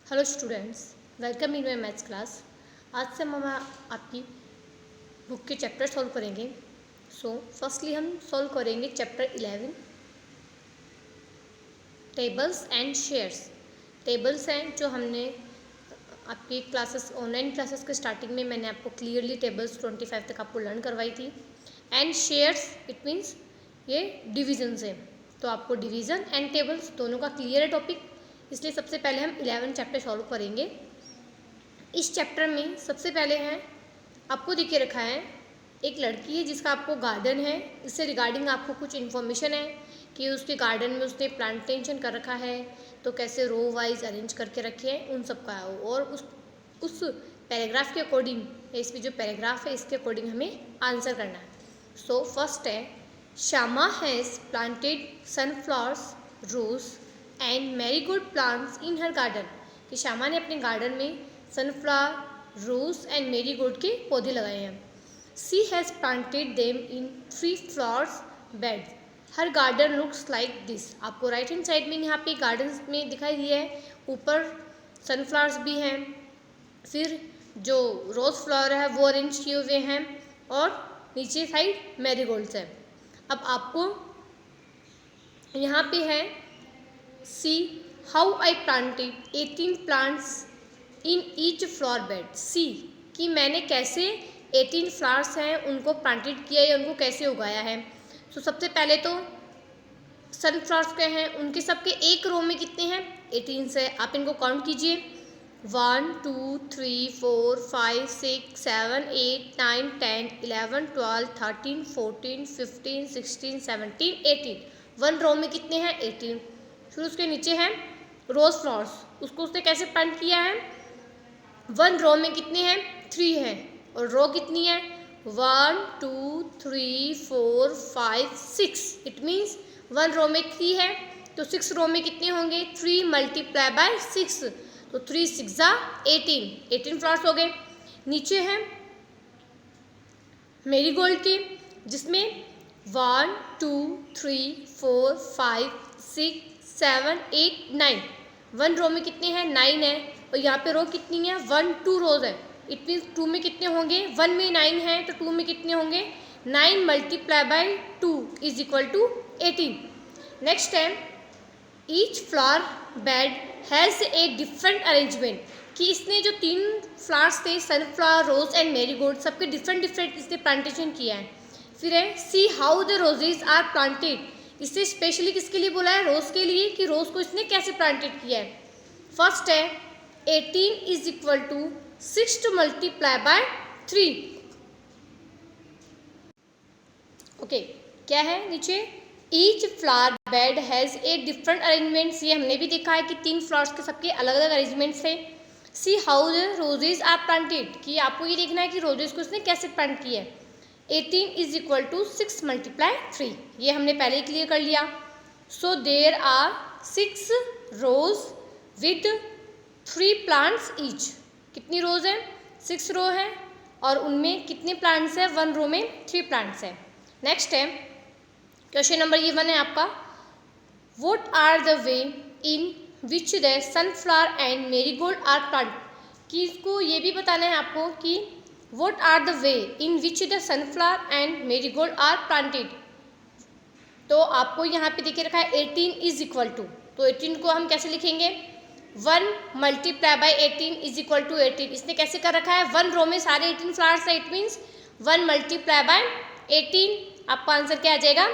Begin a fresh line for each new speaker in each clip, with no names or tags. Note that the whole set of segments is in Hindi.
Hello students, welcome in my maths class. आज से हम आपकी बुक के चैप्टर सॉल्व करेंगे। फर्स्टली हम सॉल्व करेंगे chapter 11 tables and shares. Tables हैं जो हमने आपकी क्लासेस ऑनलाइन क्लासेस के स्टार्टिंग में मैंने आपको क्लियरली टेबल्स 25 तक आपको लर्न करवाई थी। एंड शेयर्स इट मीन्स ये डिविजन्स हैं, तो आपको डिवीज़न एंड टेबल्स दोनों का क्लियर है टॉपिक, इसलिए सबसे पहले हम 11 चैप्टर सॉल्व करेंगे। इस चैप्टर में सबसे पहले है आपको दिखे रखा है एक लड़की है जिसका आपको गार्डन है, इससे रिगार्डिंग आपको कुछ इन्फॉर्मेशन है कि उसके गार्डन में उसने प्लांटेशन कर रखा है, तो कैसे रो वाइज अरेंज करके रखे हैं उन सब का, और उस पैराग्राफ के अकॉर्डिंग, इसमें जो पैराग्राफ है इसके अकॉर्डिंग हमें आंसर करना है। सो फर्स्ट है Shyama has planted sunflowers, rose and marigold plants in her garden, कि श्यामा ने अपने गार्डन में सनफ्लावर, रोज एंड मैरीगोल्ड के पौधे लगाए हैं। She has planted them in 3 flowers bed, her garden looks like this. आपको राइट हैंड साइड में यहाँ पे गार्डन में दिखाई दिया है, ऊपर सनफ्लावर्स भी हैं, फिर जो रोज फ्लावर है वो अरेंज किए हुए हैं, और नीचे साइड मैरीगोल्ड्स है। अब आपको यहाँ पे है see how I planted 18 plants in each flower bed. See कि मैंने कैसे 18 फ्लावर्स हैं उनको प्लांटेड किया या उनको कैसे उगाया है। तो सबसे पहले तो सनफ्लावर्स के हैं, उनके सबके एक रो में कितने हैं 18 से, आप इनको काउंट कीजिए 1 2 3 4 5 6 7 8 9 10 11 12 13 14 15 16 17 18, वन रो में कितने हैं 18। फिर उसके नीचे है रोज फ्लावर्स, उसको उसने कैसे प्लांट किया है, वन रो में कितने हैं 3 हैं, और रो कितनी है 1 2 3 4 5 6, इट मीन्स वन रो में 3 है, तो 6 रो में कितने होंगे 3 मल्टीप्लाई बाय 6, तो 3 6 18 फ्लावर्स हो गए। नीचे है मेरीगोल्ड के, जिसमें 1 2 3 4 5 6 7 8 9, वन रो में कितने हैं 9 है, और यहाँ पे रो कितनी है 1 2 रोज है, इट मीन्स 2 में कितने होंगे, 1 में 9 है तो 2 में कितने होंगे 9 multiply by 2 is equal to 18। Next है each flower bed has a different arrangement, कि इसने जो 3 फ्लावर्स थे सनफ्लावर, रोज एंड मैरीगोल्ड, सबके डिफरेंट इसने प्लांटेशन किया है। फिर है see how the roses are planted, इससे स्पेशली किसके लिए बोला है रोज के लिए, कि रोज को इसने कैसे प्लांटेड किया है। फर्स्ट है 18 is equal to 6 to multiply by 3। Okay, क्या है नीचे each flower bed has a different arrangements, ये हमने भी देखा है कि 3 फ्लावर्स के सबके अलग अलग अरेंजमेंट्स थे। See how the roses are planted, कि आपको ये देखना है कि रोजेज को इसने कैसे प्लांट किया है। 18 इज इक्वल टू 6 मल्टीप्लाई 3, ये हमने पहले ही क्लियर कर लिया। So there are 6 rows with 3 plants each, कितनी रोज हैं 6 रो है, और उनमें कितने प्लांट्स हैं, 1 रो में 3 प्लांट्स हैं। नेक्स्ट है क्वेश्चन नंबर 1 है आपका, what are the way in which the sunflower and marigold are plant, कि इसको ये भी बताना है आपको कि what are the way in which the sunflower and marigold are planted. तो आपको यहाँ पे देखिए रखा है 18 इज इक्वल टू, तो 18 को हम कैसे लिखेंगे 1 multiply by 18 is equal to 18, इसने कैसे कर रखा है 1 रो में सारे 18 फ्लावर्स है, इट मीन्स 1 मल्टीप्लाई बाय 18, आपका आंसर क्या आ जाएगा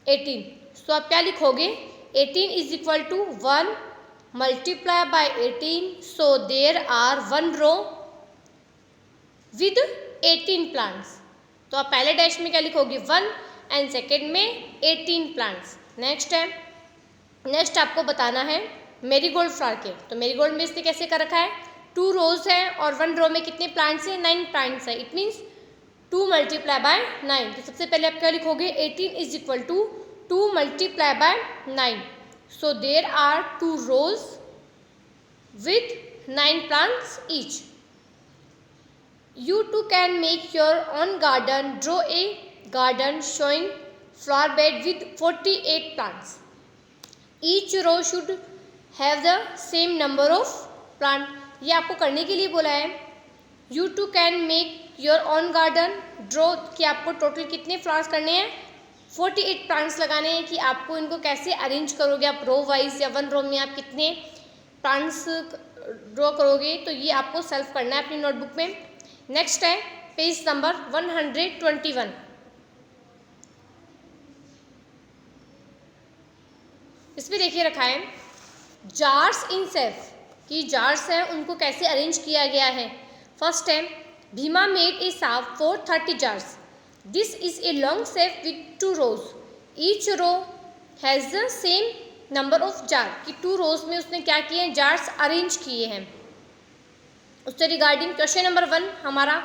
18। सो आप क्या लिखोगे 18 is equal to 1 multiply by 18, so there are 1 row with 18 plants, तो आप पहले डैश में क्या लिखोगे 1 एंड सेकेंड में 18 प्लांट्स। नेक्स्ट आपको बताना है मेरीगोल्ड फ्लावर के, तो मेरीगोल्ड में इसने कैसे कर रखा है 2 रोज है, और 1 रो में कितने प्लांट्स हैं 9 प्लांट्स है, इट मीन्स 2 मल्टीप्लाई बाय 9, तो सबसे पहले आप क्या लिखोगे 18 is equal to 2 multiply by 9, so there are 2 rows with 9 plants each. You too can make your own garden. Draw a garden showing flower bed with 48 plants. Each row should have the same number of plant, ये आपको करने के लिए बोला है। You too can make your own garden, draw कि आपको टोटल कितने फ्लावर्स करने हैं, 48 प्लांट्स लगाने हैं, कि आपको इनको कैसे अरेंज करोगे आप रो वाइज या वन रो में आप कितने प्लांट्स ड्रॉ करोगे, तो ये आपको सेल्फ करना है अपनी नोटबुक में। नेक्स्ट है पेज नंबर 121। इसमें देखिए रखा है जार्स इन सेफ, कि जार्स हैं उनको कैसे अरेंज किया गया है। फर्स्ट है Bhima made a shelf for 30 jars, this is a long shelf with 2 rows, each row has the same number of jar, कि 2 रोज में उसने क्या किए हैं, जार्स अरेंज किए हैं। उससे रिगार्डिंग क्वेश्चन नंबर 1 हमारा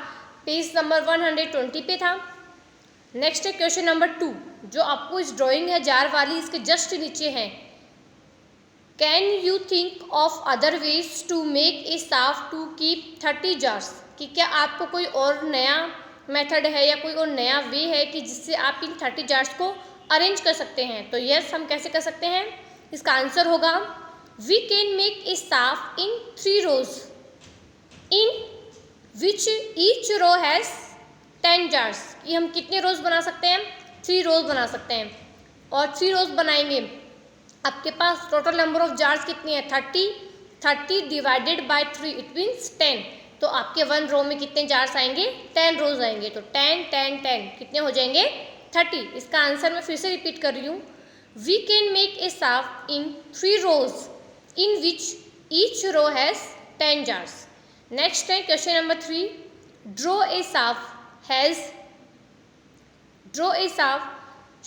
पेज नंबर 120 पे था। नेक्स्ट है क्वेश्चन नंबर 2, जो आपको इस ड्राइंग है जार वाली, इसके जस्ट नीचे है। Can you think of other ways to make a shelf to keep 30 jars, कि क्या आपको कोई और नया मेथड है या कोई और नया वे है कि जिससे आप इन 30 जार्स को अरेंज कर सकते हैं। तो यस, हम कैसे कर सकते हैं, इसका आंसर होगा we can make a shelf in 3 rows in which each row has 10 jars, कि हम कितने रोज बना सकते हैं, 3 रोज बना सकते हैं। और 3 रोज बनाएंगे, आपके पास टोटल नंबर ऑफ जार्स कितनी है, 30 डिवाइडेड बाय 3 इट मीन्स 10, तो आपके 1 रो में कितने जार्स आएंगे, 10 रोज आएंगे, तो 10 10 10 कितने हो जाएंगे, 30। इसका आंसर मैं फिर से रिपीट कर रही हूँ, we can make a shelf in 3 rows in which each row has 10 jars. Next है question number 3, draw a shelf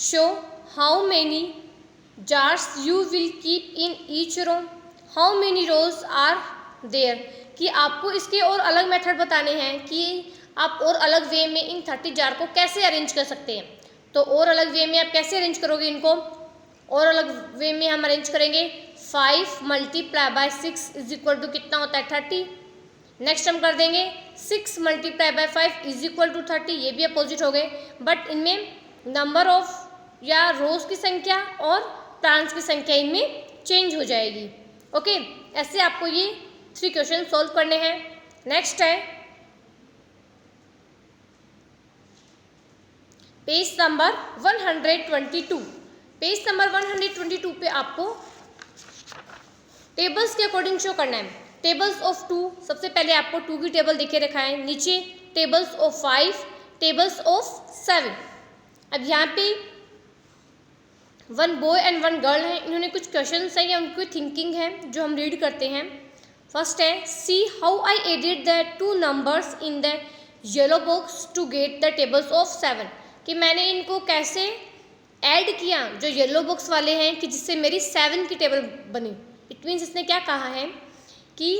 show how many jars you will keep in each row, how many rows are there, कि आपको इसके और अलग मेथड बताने हैं कि आप और अलग वे में इन 30 जार को कैसे अरेंज कर सकते हैं। तो और अलग वे में आप कैसे अरेंज करोगे इनको, और अलग वे में हम अरेंज करेंगे 5 multiply by 6 is equal to कितना होता है, 30। नेक्स्ट हम कर देंगे 6 multiply by 5 is equal to 30, ये भी अपोजिट हो गए, बट इनमें नंबर ऑफ या रोज की संख्या और प्लांट्स की संख्या इनमें चेंज हो जाएगी। ओके, ऐसे आपको ये 3 क्वेश्चन सॉल्व करने हैं। नेक्स्ट है पेज नंबर 122। पेज नंबर 122 पे आपको टेबल्स के अकॉर्डिंग शो करना है। टेबल्स ऑफ 2, सबसे पहले आपको 2 की टेबल देखे रखा है, नीचे टेबल्स ऑफ 5, टेबल्स ऑफ 7। अब यहाँ पे 1 बॉय एंड 1 गर्ल है, इन्होंने कुछ क्वेश्चंस है या उनकी थिंकिंग है जो हम रीड करते हैं। फर्स्ट है see how I added the 2 numbers in the yellow box to get the tables of 7, कि मैंने इनको कैसे ऐड किया जो येलो बॉक्स वाले हैं कि जिससे मेरी 7 की टेबल बनी। इट मीन्स इसने क्या कहा है कि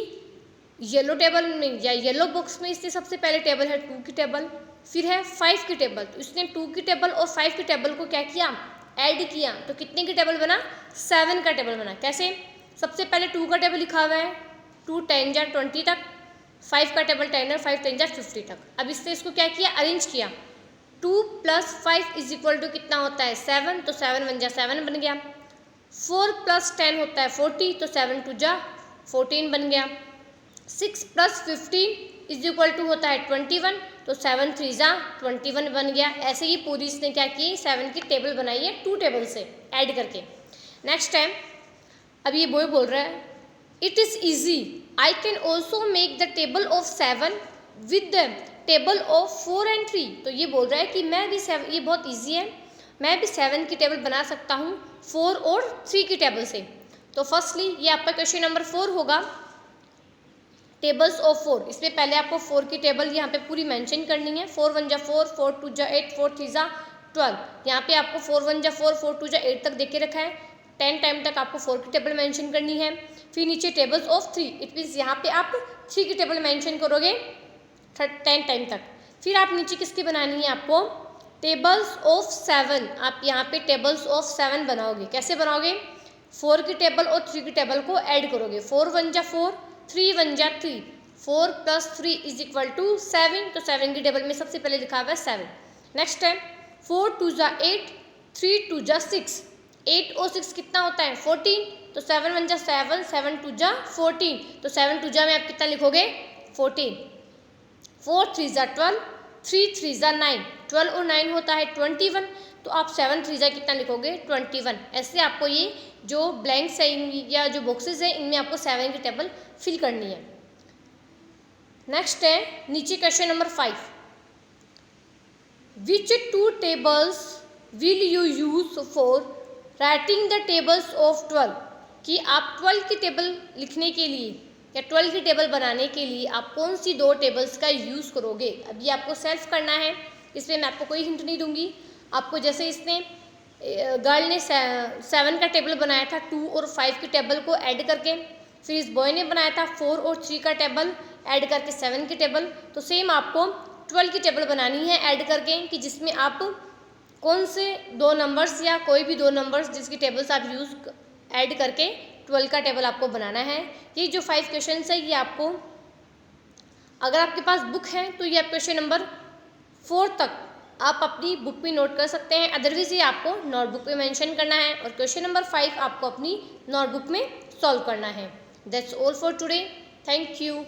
येलो टेबल में या येलो बॉक्स में इसने सबसे पहले टेबल है 2 की टेबल, फिर है 5 की टेबल, तो इसने 2 की टेबल और 5 की टेबल को क्या किया, ऐड किया, तो कितने की टेबल बना, 7 का टेबल बना। कैसे, सबसे पहले 2 का टेबल लिखा हुआ है, 2 10 जार 20 तक, 5 का टेबल 10 और 5 10 जार 50 तक। अब इससे इसको क्या किया, अरेंज किया। 2 + 5 इज इक्वल टू कितना होता है, 7, तो 7 1 जा 7 बन गया। 4 + 10 होता है 40, तो 7 2 जा 14 बन गया। 6 + 15 इज इक्वल टू होता है 21, तो 7 3 जा 21 बन गया। ऐसे ही पूरी इसने क्या की, 7 की टेबल बनाई है 2 टेबल से ऐड करके। नेक्स्ट टाइम अब ये बॉय बोल रहा है it is easy, I can also make the table of 7 with the table of 4 and 3। तो ये बोल रहा है कि मैं भी 7, ये बहुत ईजी है, मैं भी 7 की टेबल बना सकता हूँ 4 और 3 की टेबल से। तो फर्स्टली ये आपका क्वेश्चन नंबर 4 होगा, टेबल्स ऑफ 4। इसमें पहले आपको 4 की टेबल यहाँ पे पूरी मेंशन करनी है। 4 1 जा 4, 4 2 जा 8, 4 3 जा 12। यहाँ पे आपको 4 1 जा 4, 4 2 जा 8 तक देके रखा है। 10 टाइम तक आपको 4 की टेबल मेंशन करनी है। फिर नीचे टेबल्स ऑफ 3, इट मीन्स यहाँ पे आप 3 की टेबल मेंशन करोगे 10 टाइम तक। फिर आप नीचे किसकी बनानी है, आपको टेबल्स ऑफ 7। आप यहाँ पे टेबल्स ऑफ 7 बनाओगे। कैसे बनाओगे, 4 की टेबल और 3 की टेबल को ऐड करोगे। 4 1 जा 4, 3 1 जा 3, 4 + 3 इज इक्वल टू 7, तो 7 की टेबल में सबसे पहले लिखा हुआ है 7। नेक्स्ट है 4 2 जा 8, 3 2 जा 6, 8 और 6 कितना होता है 14, तो 7 1 जा 7, 7 2 जा 14, तो 7 2 जा में आप कितना लिखोगे 14, 4 3 जा 12, 3 3 जा 9, 12 और 9 होता है 21, तो आप 7 3 जा कितना लिखोगे 21। ऐसे आपको ये जो ब्लैंक्स है या जो बॉक्सेस है इनमें आपको 7 की टेबल फिल करनी है। नेक्स्ट है नीचे question number 5, which 2 tables will you use for writing the tables of 12, कि आप 12 की टेबल लिखने के लिए या 12 की टेबल बनाने के लिए आप कौन सी 2 टेबल्स का यूज़ करोगे। अब ये आपको सेल्फ करना है, इसमें मैं आपको कोई हिंट नहीं दूंगी। आपको जैसे इसने गर्ल ने 7 का टेबल बनाया था 2 और 5 की टेबल को ऐड करके, फिर इस बॉय ने बनाया था 4 और 3 का टेबल ऐड करके 7 की टेबल, तो सेम आपको 12 की टेबल बनानी है ऐड करके, कि जिसमें आप कौन से 2 नंबर्स या कोई भी 2 नंबर्स जिसकी टेबल्स आप यूज़ ऐड करके 12 का टेबल आपको बनाना है। ये जो 5 क्वेश्चन है ये आपको, अगर आपके पास बुक है तो ये आप क्वेश्चन नंबर 4 तक आप अपनी बुक पे नोट कर सकते हैं, अदरवाइज ये आपको नोटबुक पे मेंशन करना है और क्वेश्चन नंबर 5 आपको अपनी नोटबुक में सॉल्व करना है। That's all for today, thank you.